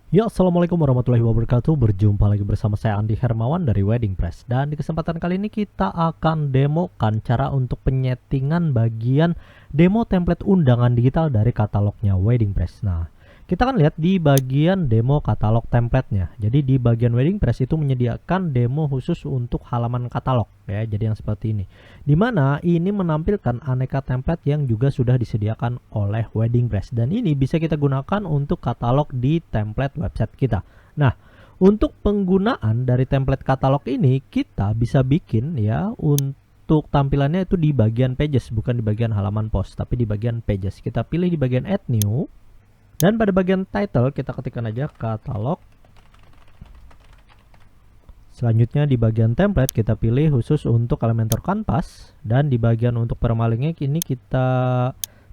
Ya, assalamualaikum warahmatullahi wabarakatuh. Berjumpa lagi bersama saya Andi Hermawan dari Wedding Press. Dan di kesempatan kali ini kita akan demokan cara untuk penyetingan bagian demo template undangan digital dari katalognya Wedding Press. Nah, kita akan lihat di bagian demo katalog template-nya. Jadi di bagian Wedding Press itu menyediakan demo khusus untuk halaman katalog ya. Jadi yang seperti ini. Dimana ini menampilkan aneka template yang juga sudah disediakan oleh Wedding Press. Dan ini bisa kita gunakan untuk katalog di template website kita. Nah, untuk penggunaan dari template katalog ini kita bisa bikin ya untuk tampilannya itu di bagian pages, bukan di bagian halaman post, tapi di bagian pages. Kita pilih di bagian add new. Dan pada bagian title kita ketikkan aja katalog. Selanjutnya di bagian template kita pilih khusus untuk Elementor Canvas. Dan di bagian untuk permalingnya ini kita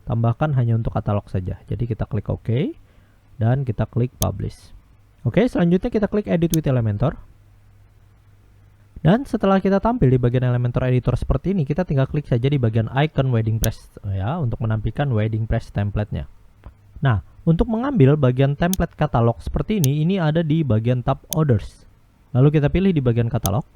tambahkan hanya untuk katalog saja. Jadi kita klik OK. Dan kita klik publish. Oke, selanjutnya kita klik edit with Elementor. Dan setelah kita tampil di bagian Elementor Editor seperti ini, kita tinggal klik saja di bagian icon Wedding Press ya untuk menampilkan Wedding Press template-nya. Nah, untuk mengambil bagian template katalog seperti ini ada di bagian tab Others. Lalu kita pilih di bagian katalog.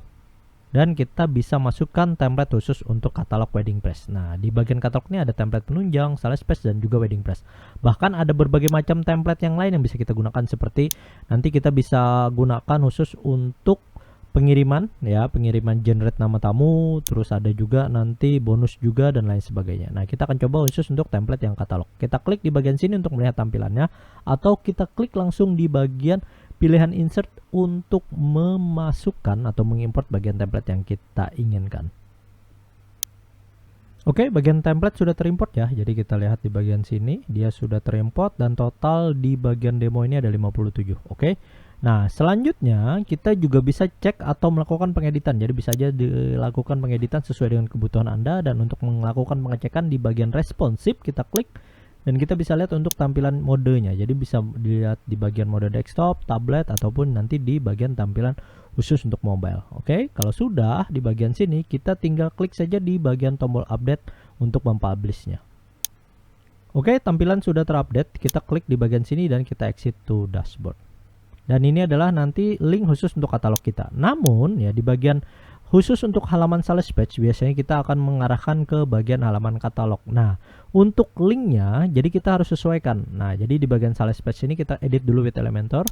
Dan kita bisa masukkan template khusus untuk katalog Wedding Press. Nah, di bagian katalog ini ada template penunjang, sales page, dan juga Wedding Press. Bahkan ada berbagai macam template yang lain yang bisa kita gunakan, seperti nanti kita bisa gunakan khusus untuk pengiriman ya, pengiriman generate nama tamu, terus ada juga nanti bonus juga dan lain sebagainya. Nah, kita akan coba khusus untuk template yang katalog. Kita klik di bagian sini untuk melihat tampilannya, atau kita klik langsung di bagian pilihan insert untuk memasukkan atau mengimport bagian template yang kita inginkan. Oke, bagian template sudah terimport ya. Jadi kita lihat di bagian sini dia sudah terimport dan total di bagian demo ini ada 57. Oke. Nah, selanjutnya kita juga bisa cek atau melakukan pengeditan. Jadi bisa aja dilakukan pengeditan sesuai dengan kebutuhan Anda. Dan untuk melakukan pengecekan di bagian responsive kita klik. Dan kita bisa lihat untuk tampilan modenya. Jadi bisa dilihat di bagian mode desktop, tablet, ataupun nanti di bagian tampilan khusus untuk mobile. Oke, kalau sudah di bagian sini kita tinggal klik saja di bagian tombol update untuk mempublishnya. Oke, tampilan sudah terupdate. Kita klik di bagian sini dan kita exit to dashboard. Dan ini adalah nanti link khusus untuk katalog kita. Namun ya di bagian khusus untuk halaman sales page biasanya kita akan mengarahkan ke bagian halaman katalog. Nah, untuk linknya jadi kita harus sesuaikan. Nah, jadi di bagian sales page ini kita edit dulu with Elementor.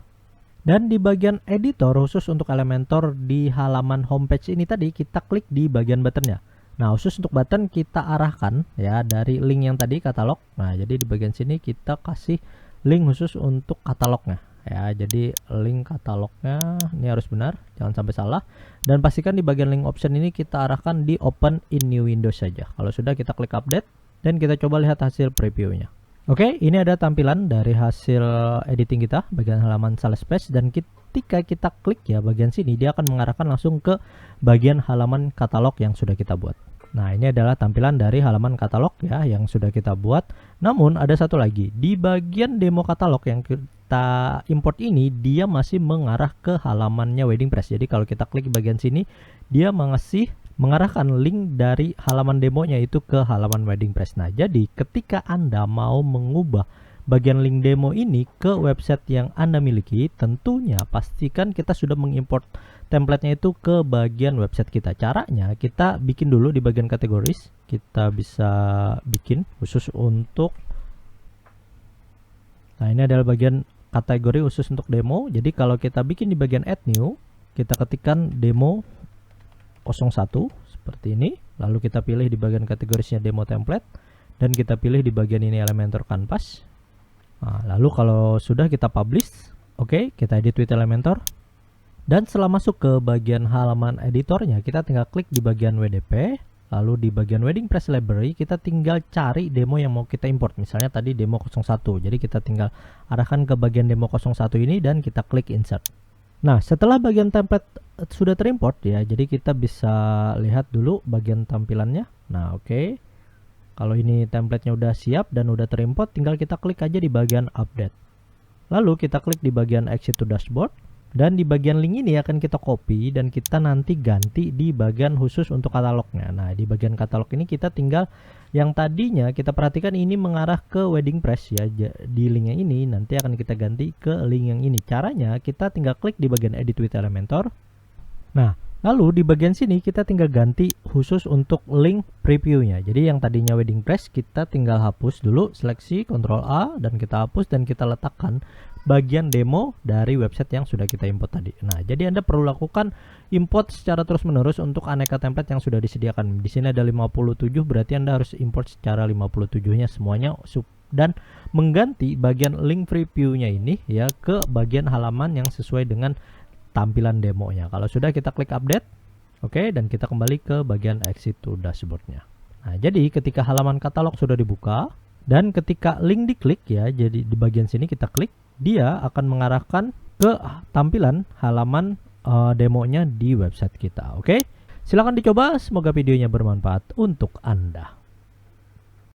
Dan di bagian editor khusus untuk Elementor di halaman homepage ini tadi kita klik di bagian buttonnya. Nah, khusus untuk button kita arahkan ya dari link yang tadi katalog. Nah, jadi di bagian sini kita kasih link khusus untuk katalognya. Ya, jadi link katalognya ini harus benar, jangan sampai salah. Dan pastikan di bagian link option ini kita arahkan di open in new window saja. Kalau sudah kita klik update dan kita coba lihat hasil previewnya. Oke, ini ada tampilan dari hasil editing kita bagian halaman sales page, dan ketika kita klik ya bagian sini dia akan mengarahkan langsung ke bagian halaman katalog yang sudah kita buat. Nah, ini adalah tampilan dari halaman katalog ya yang sudah kita buat. Namun ada satu lagi, di bagian demo katalog yang kita import ini dia masih mengarah ke halamannya Wedding Press. Jadi kalau kita klik di bagian sini dia mengarahkan link dari halaman demonya itu ke halaman Wedding Press. Nah, jadi ketika Anda mau mengubah bagian link demo ini ke website yang Anda miliki, tentunya pastikan kita sudah mengimport template-nya itu ke bagian website kita. Caranya kita bikin dulu di bagian kategoris. Kita bisa bikin khusus untuk, nah ini adalah bagian kategori khusus untuk demo. Jadi kalau kita bikin di bagian add new, kita ketikkan demo 01 seperti ini. Lalu kita pilih di bagian kategorisnya demo template. Dan kita pilih di bagian ini Elementor Canvas. Nah, lalu kalau sudah kita publish, oke, kita edit with Elementor. Dan setelah masuk ke bagian halaman editornya, kita tinggal klik di bagian WDP. Lalu di bagian Wedding Press Library, kita tinggal cari demo yang mau kita import. Misalnya tadi demo 01. Jadi kita tinggal arahkan ke bagian demo 01 ini dan kita klik insert. Nah, setelah bagian template sudah terimport ya, jadi kita bisa lihat dulu bagian tampilannya. Nah, oke. Kalau ini template-nya udah siap dan udah terimport, tinggal kita klik aja di bagian update. Lalu kita klik di bagian exit to dashboard. Dan di bagian link ini akan kita copy dan kita nanti ganti di bagian khusus untuk katalognya. Nah, di bagian katalog ini kita tinggal yang tadinya kita perhatikan ini mengarah ke wedding press ya. Di linknya ini nanti akan kita ganti ke link yang ini. Caranya kita tinggal klik di bagian edit with Elementor. Nah, lalu di bagian sini kita tinggal ganti khusus untuk link previewnya. Jadi yang tadinya wedding press kita tinggal hapus dulu, seleksi Ctrl A dan kita hapus dan kita letakkan bagian demo dari website yang sudah kita import tadi. Nah, jadi Anda perlu lakukan import secara terus-menerus untuk aneka template yang sudah disediakan. Di sini ada 57, berarti Anda harus import secara 57-nya semuanya dan mengganti bagian link preview-nya ini ya ke bagian halaman yang sesuai dengan tampilan demonya. Kalau sudah, kita klik update. Oke, dan kita kembali ke bagian exit to dashboard-nya. Nah, jadi ketika halaman katalog sudah dibuka dan ketika link diklik ya, jadi di bagian sini kita klik, dia akan mengarahkan ke tampilan halaman demonya di website kita. Oke, silahkan dicoba. Semoga videonya bermanfaat untuk Anda.